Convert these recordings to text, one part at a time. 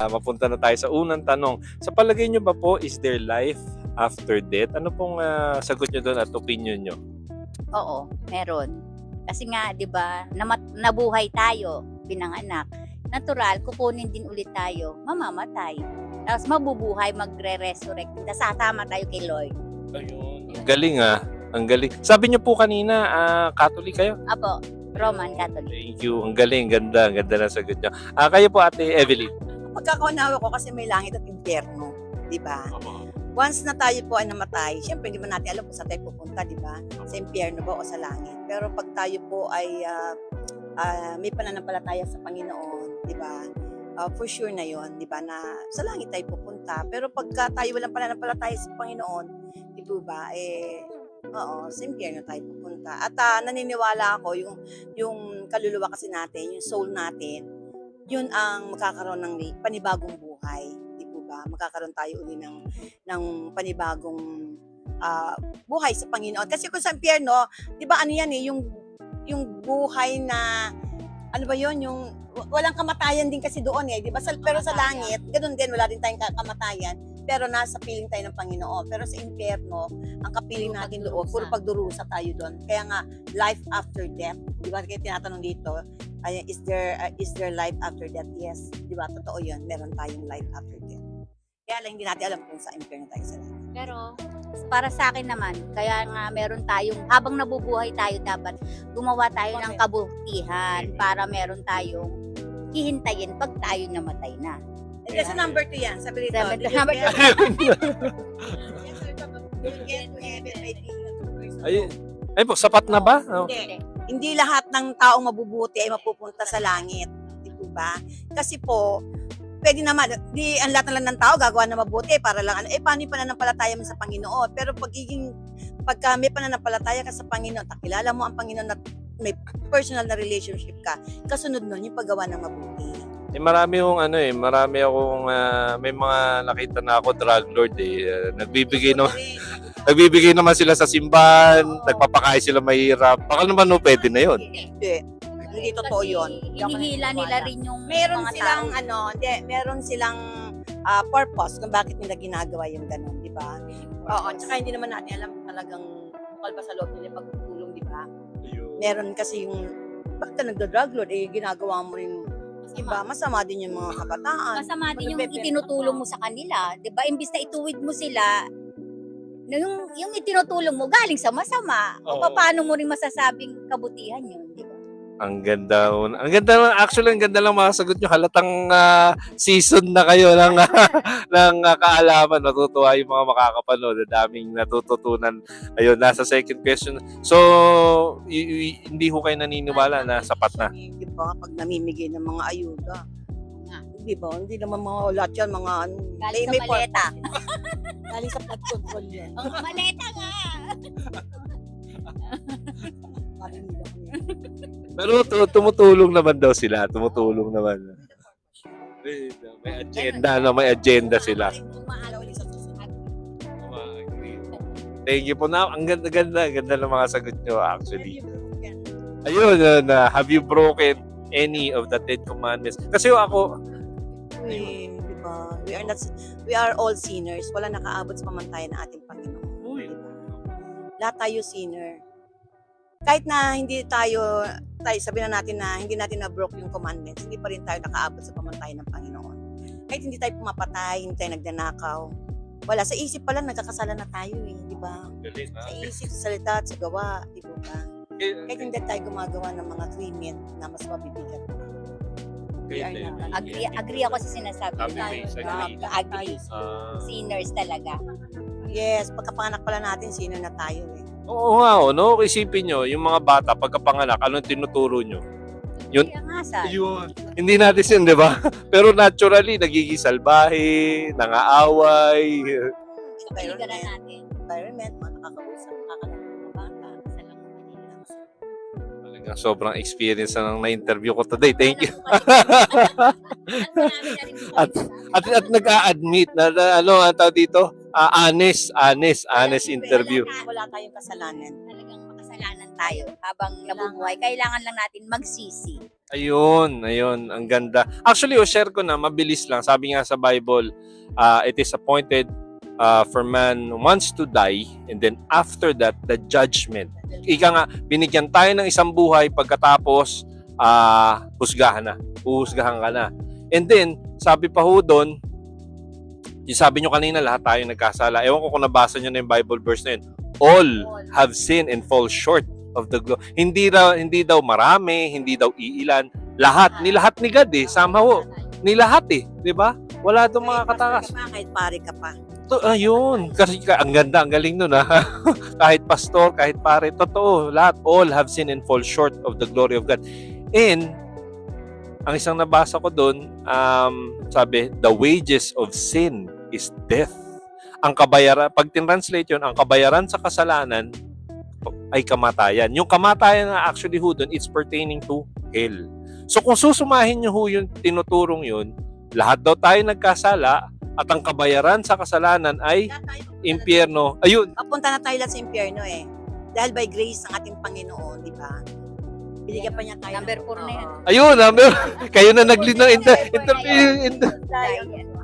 mapunta na tayo sa unang tanong. Sa palagay nyo ba po, is there life after death? Ano pong sagot nyo doon at opinion nyo? Oo, meron. Kasi nga, 'di ba, nabuhay tayo, pinanganak. Natural, kukunin din ulit tayo, mamamatay. Tapos mabubuhay, magre-resurrect. Sasama tayo kay Lord. Ayun. Ang galing Ang galing. Sabi niyo po kanina, Catholic kayo? Apo, Roman Catholic. Thank you. Ang galing. Ganda. Ganda na sagot niyo. Kayo po, Ate Evelyn. Pagkakaunawa ko kasi may langit at impyerno, di ba? Once na tayo po ay namatay, syempre hindi man natin alam kung saan tayo pupunta, di ba? Sa impyerno ba o sa langit. Pero pag tayo po ay may pananampalataya sa Panginoon, di ba? For sure na yon, di ba, na sa langit tayo pupunta. Pero pagka tayo walang pananampalataya sa Panginoon, di ba, oo, sa impyerno tayo pupunta. At naniniwala ako, yung kaluluwa kasi natin, yung soul natin, yun ang magkakaroon ng panibagong buhay. Di ba? Magkakaroon tayo uli ng panibagong buhay sa Panginoon. Kasi kung sa impyerno, di ba ano yan yung buhay na, ano ba yun, yung walang kamatayan din kasi doon di ba? Pero sa langit, ganoon din, wala din tayong kamatayan, pero nasa piling tayo ng Panginoon. Pero sa impyerno, ang kapiling natin doon, puro pagdurusa tayo doon. Kaya nga, life after death, di ba? Kaya tinatanong dito, is there life after death? Yes, di ba? Totoo yun, meron tayong life after death. Kaya lang hindi natin alam kung sa impyerno tayo sa langit. Pero para sa akin naman, kaya nga meron tayong, habang nabubuhay tayo, dapat gumawa tayo ng kabutihan para meron tayong hihintayin pag tayo namatay na. Hindi, sa number 2 yan. Sabi rito. Number Ay po, sapat na ba? Hindi lahat ng taong mabubuti ay mapupunta sa langit. Di ba? Kasi po, pwede naman, ang lahat na lang ng tao gagawa na mabuti para lang, paano yung pananampalataya mo sa Panginoon? Pero pagka may pananampalataya ka sa Panginoon, takilala mo ang Panginoon at may personal na relationship ka, kasunod nun yung paggawa ng mabuti. Marami yung marami akong may mga nakita na ako drug lord nagbibigay naman sila sa simbahan, nagpapakain sila mahirap. Baka naman pwede na yun. Hindi totoo yun. Hinihila nila rin yung meron mga silang tao. meron silang purpose kung bakit nila ginagawa yung ganun, di ba? Oo, tsaka hindi naman natin alam talagang bukal ba sa loob nila pagtutulong, di ba? Meron kasi yung bakit ka nagda-drug lord, ginagawa mo rin iba, masama din yung mga kabataan. Masama din yung itinutulong mo sa kanila, 'di ba? Imbis na ituwid mo sila, yung itinutulong mo galing sa masama. O paano mo rin masasabing kabutihan 'yun, 'di ba? Ang ganda. Ang ganda, actually ang ganda lang mga sagot nyo. Halatang season na kayo ng ng kaalaman. Natutuwa yung mga makakapanood. Daming natututunan. Ayun, nasa second question. So, hindi ho kayo naniniwala na sapat na? Di ba? Pag namimigay ng mga ayuda. Di ba? Hindi naman mga lahat yan, mga Galing sa maleta. Galing sa blood control yan. Maleta nga! Pero tumutulong naman daw sila. Tumutulong naman. May agenda, may agenda sila. Thank you po na. Ang ganda ng mga sagot nyo actually. Ayun, have you broken any of the 10 commandments? Kasi ako, diba? We are all sinners. Wala nakaabot sa pamantayan ng ating Panginoon. Diba? Lahat tayo sinner. Kahit na hindi tayo sabihin na natin na hindi natin na-broke yung commandments, hindi pa rin tayo nakaabot sa pamantayan ng Panginoon. Kahit hindi tayo pumapatay, hindi tayo nagnanakaw. Wala, sa isip pa lang nagkakasala na tayo di ba? Sa isip, sa salita at sa gawa, di ba? Kahit hindi tayo gumagawa ng mga krimen na mas mabibigat. Agree ako sa sinasabi niya. Agree. Sinners talaga. Yes, pagkapanganak pala natin, sino na tayo Oo nga, no? Isipin nyo, yung mga bata, pagkapanganak, anong tinuturo nyo? Yun. Yun. Hindi natin yun, di ba? Pero naturally, nagiging salbahe, nangaaway. Environment, mga nakakausap, nakakalamang mga bata, sa lang Talagang sobrang experience na na-interview ko today. Thank you. at nag-a-admit na ano ang tawag dito? Honest interview. Wala tayong kasalanan. Talagang makasalanan tayo habang nabubuhay. Kailangan lang natin magsisi. Ayun, ang ganda. Actually, share ko na, mabilis lang. Sabi nga sa Bible, it is appointed for man once to die, and then after that, the judgment. Ika nga, binigyan tayo ng isang buhay, pagkatapos, husgahan na. Uhusgahan ka na. And then, sabi pa ho doon, yung sabi nyo kanina, lahat tayo nagkasala. Ewan ko kung nabasa nyo na yung Bible verse na yun. All have sinned and fall short of the glory. Hindi daw marami, hindi daw iilan. Lahat, nilahat ni God eh. Somehow, nilahat eh. Di ba? Wala daw mga katakas. Kahit pare ka pa. Ayun. Kasi ang ganda, ang galing nun ha. Kahit pastor, kahit pare. Totoo, lahat. All have sinned and fall short of the glory of God. And, ang isang nabasa ko doon, sabi, the wages of sin is death. Ang kabayaran, pag tinranslate yun, ang kabayaran sa kasalanan ay kamatayan. Yung kamatayan na actually ho doon, it's pertaining to hell. So kung susumahin nyo ho yung tinuturong yun, lahat daw tayo nagkasala at ang kabayaran sa kasalanan ay impyerno. Ayun. Papunta na tayo lahat sa impyerno eh. Dahil by grace ng ating Panginoon, di ba? Binigyan pa niya tayo. Number 4 na yan. Ayun, kayo na nag-lead ng interview.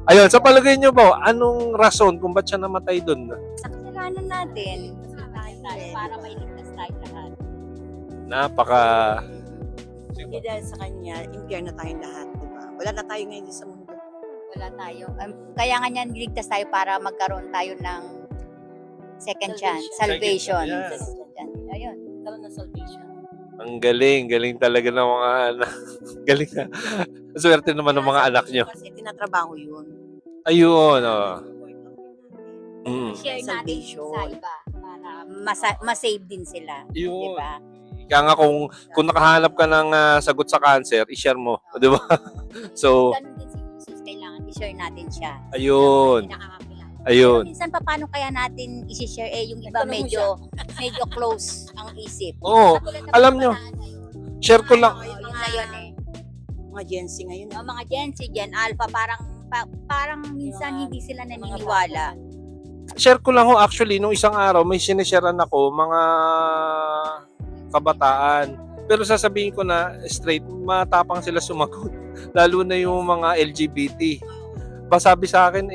Ayun, sa palagay nyo ba, anong rason kung ba't siya namatay doon? Sa kasalanan natin, para mailigtas tayo lahat. Napaka... Hindi dahil sa kanya, impyerno tayong lahat, di ba? Wala na tayo ngayon sa mundo. Wala tayo. Kaya nga niyan, niligtas tayo para magkaroon tayo ng second chance. Salvation. Yeah. Ayun. Karoon ng salvation. Ang galing talaga ng mga anak. Galing na. Swerte naman ng mga anak nyo. Kasi tinatrabaho yun. Ayun, Share natin sa iba para masave din sila. Yun. Diba? Kaya nga kung nakahanap ka ng sagot sa cancer, i-share mo. Di ba? So, Ganun din si Jesus, kailangan i-share natin siya. ayun. Nakakakilala. Ayun. Pero minsan paano kaya natin i-share yung iba medyo close ang isip. Oo. Katulad ng alam mga nyo, bata ngayon. share ko lang. Yun na yun eh. Mga Gen Z ngayon. Mga Gen Z, Gen Alpha, parang minsan hindi sila naniniwala. Share ko lang ho, actually, nung isang araw, may sinesharean ako, mga kabataan. Pero sasabihin ko na straight, matapang sila sumagot. Lalo na yung mga LGBT. Sabi sa akin,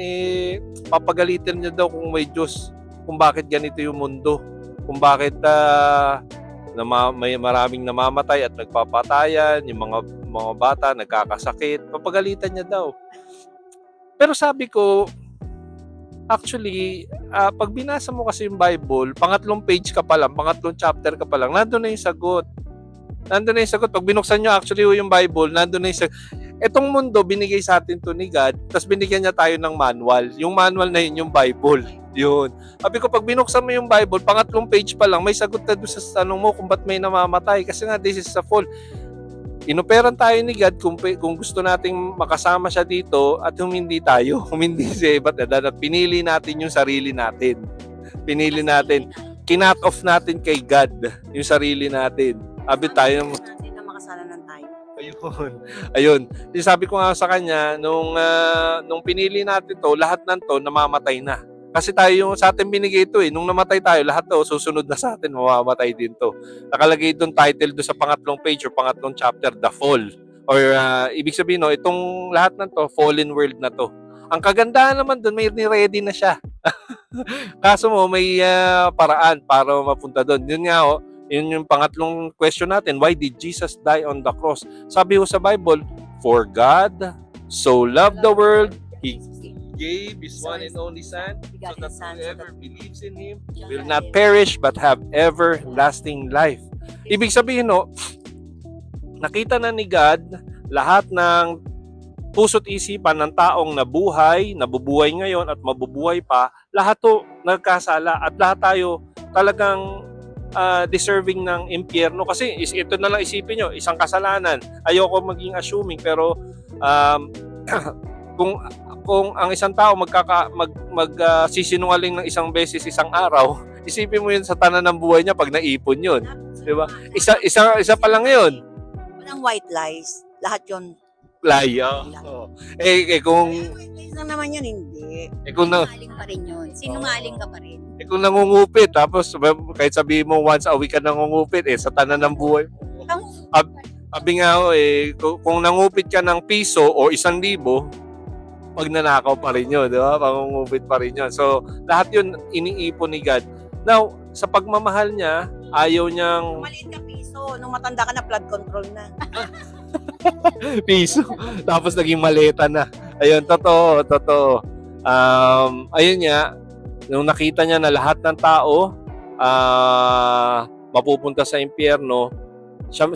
papagalitin niya daw kung may Diyos, kung bakit ganito yung mundo, kung bakit may maraming namamatay at nagpapatayan, yung mga bata nagkakasakit, papagalitan niya daw. Pero sabi ko, actually, pag binasa mo kasi yung Bible, pangatlong page ka pa lang, pangatlong chapter ka pa lang, nandun na yung sagot. Pag binuksan nyo actually yung Bible, nandun na yung sagot. Etong mundo, binigay sa atin to ni God, tapos binigyan niya tayo ng manual. Yung manual na yun, yung Bible. Yun. Sabi ko, pag binuksan mo yung Bible, pangatlong page pa lang, may sagot na doon sa tanong mo kung ba't may namamatay. Kasi nga, this is a fall. Inoperan tayo ni God kung gusto nating makasama siya dito at humindi tayo. Humindi siya, ba't pinili natin yung sarili natin. Pinili natin. Kinat off natin kay God yung sarili natin. Sabi tayo, Natin na makasalanan tayo. Ayun. Sabi ko nga sa kanya, nung pinili natin to, lahat ng to namamatay na. Kasi tayo yung sa atin binigay ito eh. Nung namatay tayo, lahat to susunod na sa atin, mamamatay din to. Nakalagay doon title doon sa pangatlong page or pangatlong chapter, The Fall. Or ibig sabihin, no, itong lahat ng to, fallen world na to. Ang kagandahan naman doon, may ready na siya. Kaso mo, may paraan para mapunta doon. Yun nga, yun yung pangatlong question natin. Why did Jesus die on the cross? Sabi ho sa Bible, for God so loved the world, He gave His one and only Son, so that whoever believes in Him will not perish but have everlasting life. Ibig sabihin, no, nakita na ni God lahat ng puso't isipan ng taong nabubuhay ngayon at mabubuhay pa, lahat to nagkasala at lahat tayo talagang deserving ng impyerno kasi ito na lang isipin nyo, isang kasalanan. Ayoko maging assuming pero kung ang isang tao magsisinungaling ng isang beses isang araw, isipin mo yun sa tanan ng buhay niya pag naipon yun. Di ba? Isa pa lang yun. Walang white lies. Lahat yun Lie. Kung Lang naman yun, hindi. kung Sinungaling pa rin yun. Sinungaling ka pa rin. kung nangungupit tapos kahit sabihin mo once a week ka nangungupit sa tanan ng buhay. Sabi nga kung nangupit ka ng piso o 1,000, pag nanakaw pa rin yun, di ba? Pangungupit pa rin yun. So, lahat yun iniipon ni God. Now, sa pagmamahal niya, ayaw niyang Maliit ka piso, nung matanda ka na, flood control na. piso. Tapos naging maleta na. Ayun, totoo. Ayun nga, nung nakita niya na lahat ng tao mapupunta sa impyerno,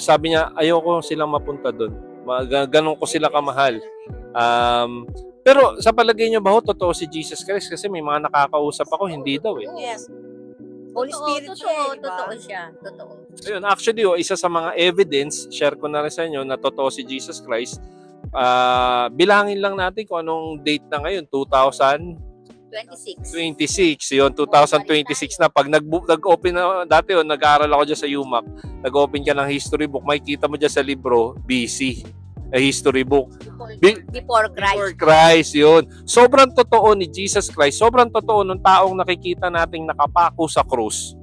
sabi niya, ayoko silang mapunta doon. Ganon ko sila kamahal. Pero sa palagay niyo ba totoo si Jesus Christ? Kasi may mga nakakausap ako, hindi daw eh. Yes. Holy Spirit Totoo siya. Totoo. Ayun, actually, isa sa mga evidence, share ko na rin sa inyo na totoo si Jesus Christ. Bilangin lang natin kung anong date na ngayon, 26. Yun, 2026 na. Pag nag-open na, dati nag-aaral ako dyan sa UMAC, nag-open ka ng history book, makikita mo dyan sa libro, BC, history book. Before Christ. Before Christ, yun. Sobrang totoo ni Jesus Christ. Sobrang totoo nung taong nakikita nating nakapako sa krus.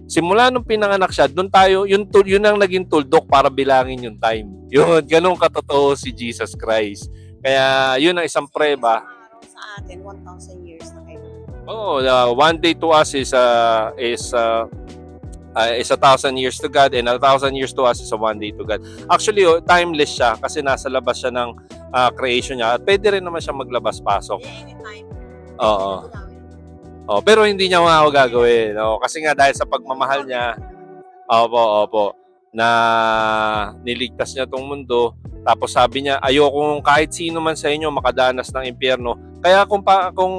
Simula nung pinanganak siya, doon tayo, yun ang naging tuldok para bilangin yung time. Yun, ganun katotoo si Jesus Christ. Kaya, yun ang isang preba. Sa atin, 1,000 years na kayo. One day to us is 1,000 years to God, and 1,000 years to us is a one day to God. Actually, timeless siya kasi nasa labas siya ng creation niya. At pwede rin naman siya maglabas-pasok. Anytime. Oo. Pero hindi niya ako gagawin. Kasi nga dahil sa pagmamahal niya, opo, na niligtas niya tong mundo. Tapos sabi niya, ayokong kahit sino man sa inyo makadanas ng impyerno. Kaya kung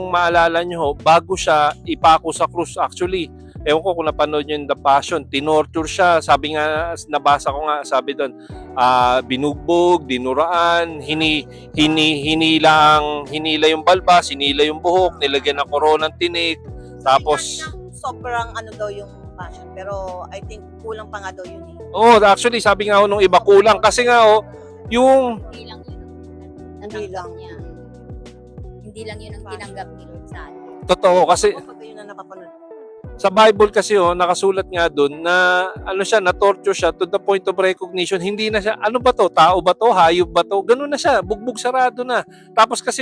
maalala niyo, bago siya ipako sa krus, actually, ewan ko kung napanood niyo yung The Passion, tinorture siya. Sabi nga, nabasa ko nga, sabi doon, binugbog, dinuraan, hinila yung balbas, hinila yung buhok, nilagyan ng koronang tinik. Tapos, sobrang daw yung passion, pero I think kulang pa nga daw yun eh. actually, sabi nga nung iba kulang. Kasi nga, yung Hindi lang yun. Hindi lang. Niya. Hindi lang yun ang tinanggap ni Lord sa atin. totoo, kasi Pag yun na napapanood. sa Bible kasi nakasulat nga doon na na-torture siya to the point of recognition. Hindi na siya, ano ba to? Tao ba to? Hayop ba to? Ganun na siya, bugbog sarado na. Tapos kasi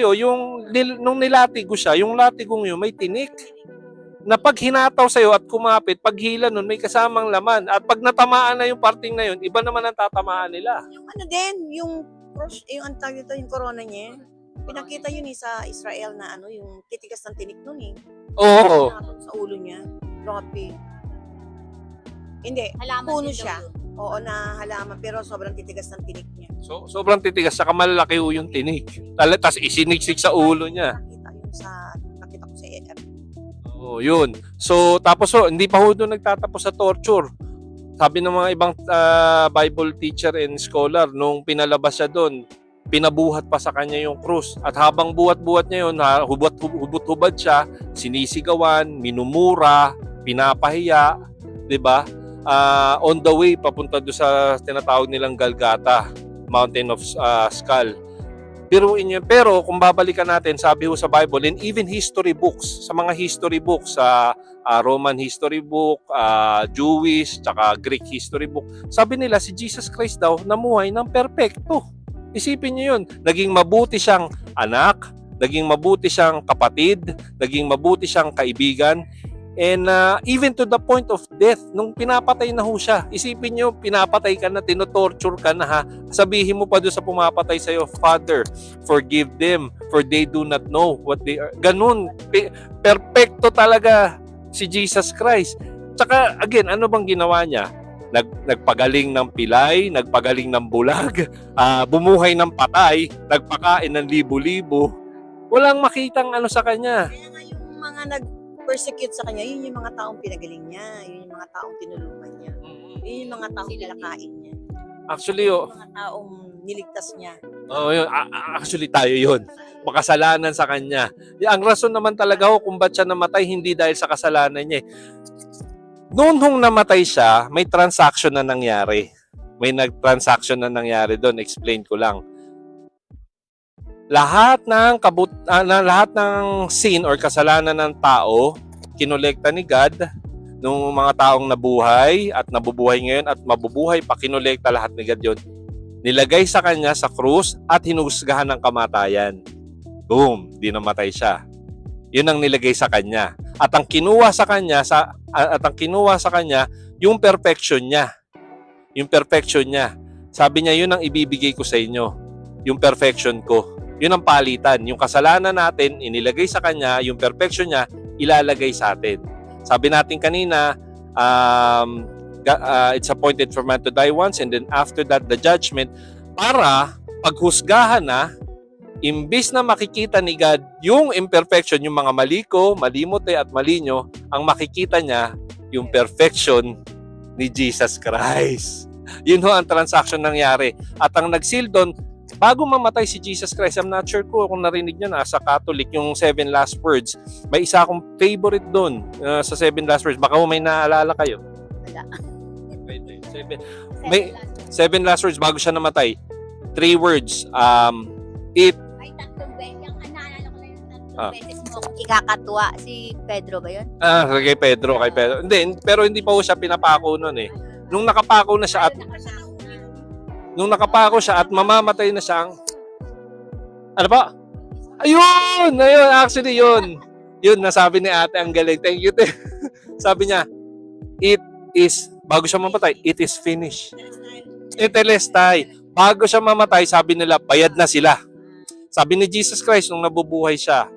nung nilatigo siya, yung latigong yun may tinik. Na pag hinataw sa'yo at kumapit, pag hila nun, may kasamang laman. At pag natamaan na yung parting na yun, iba naman ang tatamaan nila. Yung yung cross, yung yung corona niya, pinakita yun sa Israel na yung titigas ng tinik nun eh. Oo. Sa ulo niya. Grabe. Hindi, Halaman puno din daw siya. yun. Oo, na halaman, pero sobrang titigas ng tinik niya. So, sobrang titigas, saka malaki yung tinik. Tapos isiniksik sa ulo niya. Nakita ko sa EF. Yun. So, tapos hindi pa doon nagtatapos sa torture. Sabi ng mga ibang Bible teacher and scholar, nung pinalabas siya doon, pinabuhat pa sa kanya yung krus. At habang buhat-buhat niya yun, hubot-hubad siya, sinisigawan, minumura, pinapahiya, 'di ba? On the way papunta doon sa tinatawag nilang Golgotha, Mountain of Skull. Pero kung babalikan natin, sabi sa Bible, and even history books, sa mga history books, sa Roman history book, Jewish, tsaka Greek history book, sabi nila si Jesus Christ daw namuhay ng perpekto. Isipin niyo yun, naging mabuti siyang anak, naging mabuti siyang kapatid, naging mabuti siyang kaibigan, and even to the point of death, nung pinapatay na ho siya, isipin nyo, pinapatay ka na, tinotorture ka na ha, sabihin mo pa doon sa pumapatay sa'yo, Father, forgive them, for they do not know what they are. Ganun, perfecto talaga si Jesus Christ. Tsaka, again, ano bang ginawa niya? Nagpagaling ng pilay, nagpagaling ng bulag, bumuhay ng patay, nagpakain ng libo-libo. Walang makitang sa kanya. Kaya nga yung mga persecute sa kanya, yun yung mga taong pinagaling niya, yun yung mga taong tinulungan niya, yun yung mga taong pinakain niya. Actually, yung mga taong niligtas niya. yun. Actually, tayo yun. Makasalanan sa kanya. Ang rason naman talaga kung ba't siya namatay, hindi dahil sa kasalanan niya. Noong namatay siya, may transaction na nangyari. May nag-transaction na nangyari doon. Explain ko lang. lahat ng sin or kasalanan ng tao, kinolekta ni God nung mga taong nabuhay at nabubuhay ngayon at mabubuhay pa, kinolekta lahat ni God yun. Nilagay sa kanya sa krus at hinusgahan ng kamatayan. Boom, di namatay siya. Yun ang nilagay sa kanya. At ang kinuha sa kanya yung perfection niya. Yung perfection niya. Sabi niya, yun ang ibibigay ko sa inyo. Yung perfection ko. Yun ang palitan. Yung kasalanan natin, inilagay sa kanya, yung perfection niya, ilalagay sa atin. Sabi natin kanina, it's appointed for man to die once and then after that the judgment, para paghusgahan na, imbis na makikita ni God yung imperfection, yung mga mali ko, malimot at mali nyo, ang makikita niya yung perfection ni Jesus Christ. Yun ho ang transaction nangyari. At ang nag-seal doon, bago mamatay si Jesus Christ, I'm not sure kung narinig nyo na sa Catholic, yung 7 last words. May isa akong favorite doon sa 7 last words. Baka may naalala kayo. Wala. May 7 last words bago siya namatay. 3 words. It. Ay, tatlong beses. Yung naalala ko na yung tatlong beses mo ikakatuwa. Si Pedro ba yun? Kay Pedro. Hindi, pero hindi pa ho siya pinapako noon eh. Nung nakapako na siya at mamamatay na siya, ano ba? Ayun, actually yun. Yun, nasabi ni ate, ang galing. Thank you. Sabi niya, bago siya mamatay, it is finished. Tetelestai. Bago siya mamatay, sabi nila, bayad na sila. Sabi ni Jesus Christ, nung nabubuhay siya,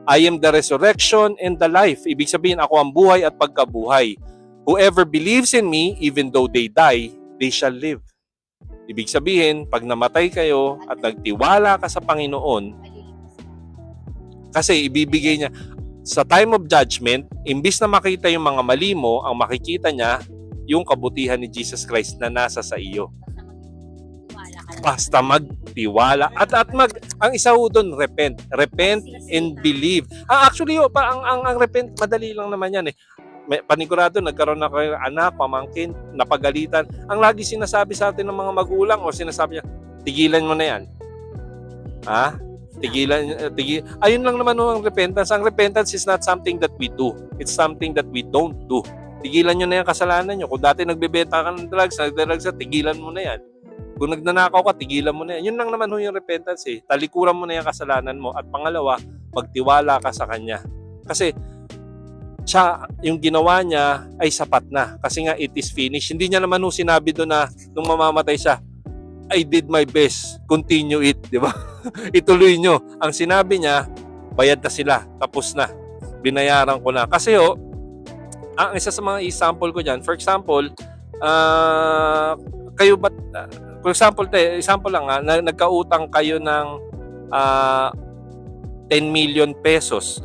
I am the resurrection and the life. Ibig sabihin, ako ang buhay at pagkabuhay. Whoever believes in me, even though they die, they shall live. Ibig sabihin, pag namatay kayo at nagtiwala ka sa Panginoon, kasi ibibigay niya, sa time of judgment, imbis na makita yung mga mali mo, ang makikita niya, yung kabutihan ni Jesus Christ na nasa sa iyo. Basta magtiwala. Ang isa ho doon, repent. Repent and believe. Actually, ang repent, madali lang naman yan eh. Panigurado, nagkaroon na kayo anak, pamangkin, napagalitan. Ang lagi sinasabi sa atin ng mga magulang o sinasabi niya, tigilan mo na yan. Tigilan. Ayun lang naman ang repentance. Ang repentance is not something that we do. It's something that we don't do. Tigilan nyo na yung kasalanan nyo. Kung dati nagbebenta ka ng drugs, tigilan mo na yan. Kung nagnanakaw ka, tigilan mo na yan. Yun lang naman yung repentance eh. Talikuran mo na yung kasalanan mo. At pangalawa, magtiwala ka sa Kanya. Kasi, siya, yung ginawa niya ay sapat na. Kasi nga, it is finished. Hindi niya naman sinabi doon na nung mamamatay siya, I did my best. Continue it. Di ba? Ituloy nyo. Ang sinabi niya, bayad na sila. Tapos na. Binayaran ko na. Kasi ang isa sa mga example ko dyan, for example, kayo ba, for example lang nagkautang kayo ng 10 million pesos.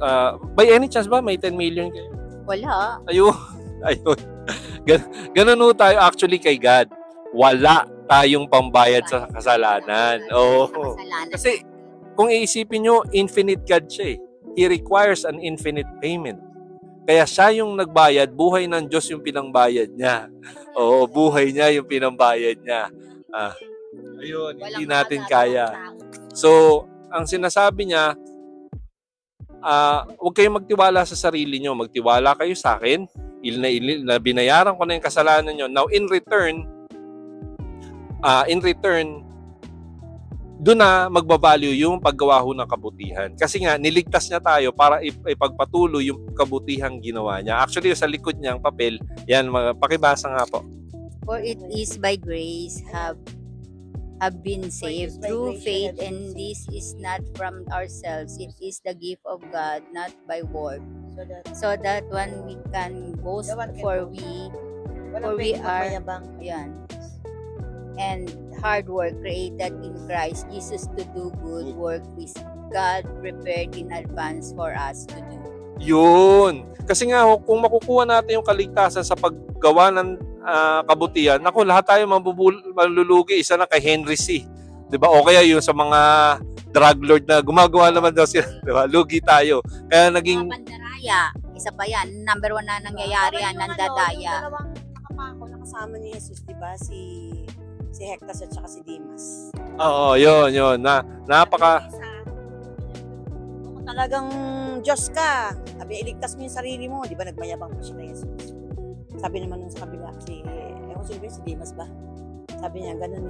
By any chance ba may 10 million kayo? Wala. Ayun. Ganun tayo actually kay God. Wala tayong pambayad sa kasalanan. Oo. Kasi kung iisipin nyo, infinite God siya eh. He requires an infinite payment. Kaya siya yung nagbayad, buhay ng Diyos yung pinangbayad niya. Oo, buhay niya yung pinambayad niya. Ayun, hindi natin kaya. So, ang sinasabi niya, huwag kayong magtiwala sa sarili nyo. Magtiwala kayo sa akin. Na binayaran ko na yung kasalanan nyo. Now, in return, doon na magbabalyo yung paggawa ho ng kabutihan. Kasi nga, niligtas niya tayo para ipagpatuloy yung kabutihang ginawa niya. Actually, sa likod niya, ang papel, yan, pakibasa nga po. For it is by grace have been saved through faith, and this is not from ourselves. It is the gift of God, not by work. So that when we can boast, for we are, and hard work created in Christ Jesus to do good work which God prepared in advance for us to do. Yun. Kasi nga, kung makukuha natin yung kaligtasan sa paggawa ng kabutihan, naku, lahat tayo malulugi. Isa na kay Henry C. Diba? O kaya yung sa mga drug lord na gumagawa naman daw sila. Diba? Lugi tayo. Kaya naging... Pandaraya. Isa pa yan. Number 1 na nangyayari yan. Nandadaya. Yung dalawang nakapako na kasama ni Jesus, diba? Si Hectas at saka si Dimas. Oo, yun. Napaka... Sa talagang Diyos ka. Sabi, iligtas mo yung sarili mo. Di ba nagmayabang pa siya kay Jesus? Sabi naman nung sa kabila, si Dimas ba? Sabi niya, gano'n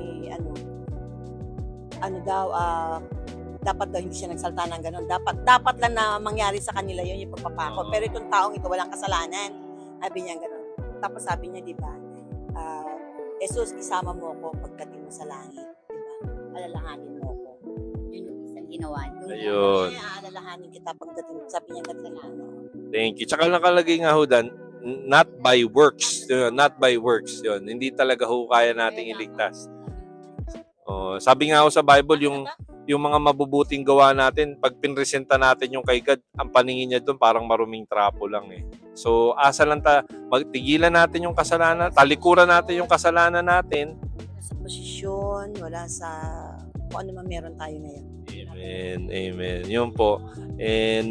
dapat daw hindi siya nagsalta ng gano'n. Dapat lang na mangyari sa kanila yun, yung pagpapako. Pero itong taong ito, walang kasalanan. Sabi niya gano'n. Tapos sabi niya, di ba, Jesus, isama mo ako pagdating mo sa langit. Di ba? Alalahanin mo ako. Yun yung isang ginawa niyo. Ayun. Alalahanin kita pagdating, sabi niya sa langit. Thank you. Tsaka nakalagay nga ho dan, not by works. Not by works. Yun. Hindi talaga ho kaya nating iligtas. Sabi nga ho sa Bible, yung mga mabubuting gawa natin, pag pinresenta natin yung kay God, ang paningin niya doon parang maruming trapo lang eh. So, asa lang magtigilan natin yung kasalanan, talikuran natin yung kasalanan natin. Wala sa posisyon, wala sa kung ano man meron tayo ngayon. Amen. Amen. Yun po. And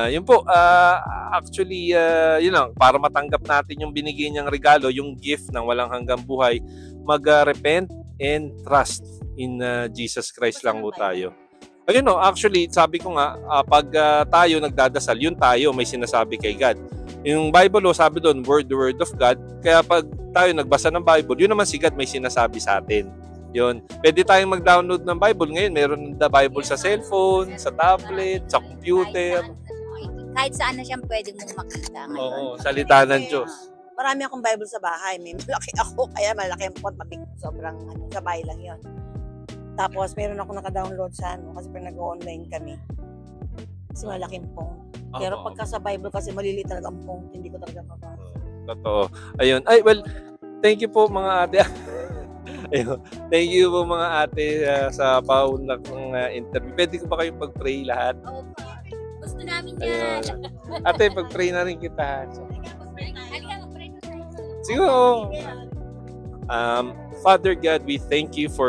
yun po, actually, yun lang, para matanggap natin yung binigay niyang regalo, yung gift ng walang hanggang buhay, mag-repent and trust in Jesus Christ lang po tayo. Ayun no, actually, sabi ko nga, pag tayo nagdadasal, yun tayo may sinasabi kay God. Yung Bible, sabi doon, the word of God. Kaya pag tayo nagbasa ng Bible, yun naman si God may sinasabi sa atin. Yun. Pwede tayong mag-download ng Bible. Ngayon, meron the Bible sa cellphone, sa tablet, sa computer. Kahit saan na siyang pwede mong makita ngayon. Oo, salita ng Diyos. Marami akong Bible sa bahay. May malaki ako, kaya malaki ang font. Sobrang sabay lang yun. Tapos, meron ako naka-download sa kasi pag nag-online kami. Kasi malaking font. Pero pagka sa Bible kasi maliliit talaga ang font. Hindi ko talaga mabasa. Totoo. Ayun. Ay, well, thank you po mga ate. Ayun. Thank you po mga ate sa paunlak ng interview. Pwede ko ba kayong pag-pray lahat? Opo. Gusto namin yan. Ayun. Ate, pag-pray na rin kita. Halika, mag-pray na tayo. Siguro. Father God, we thank you for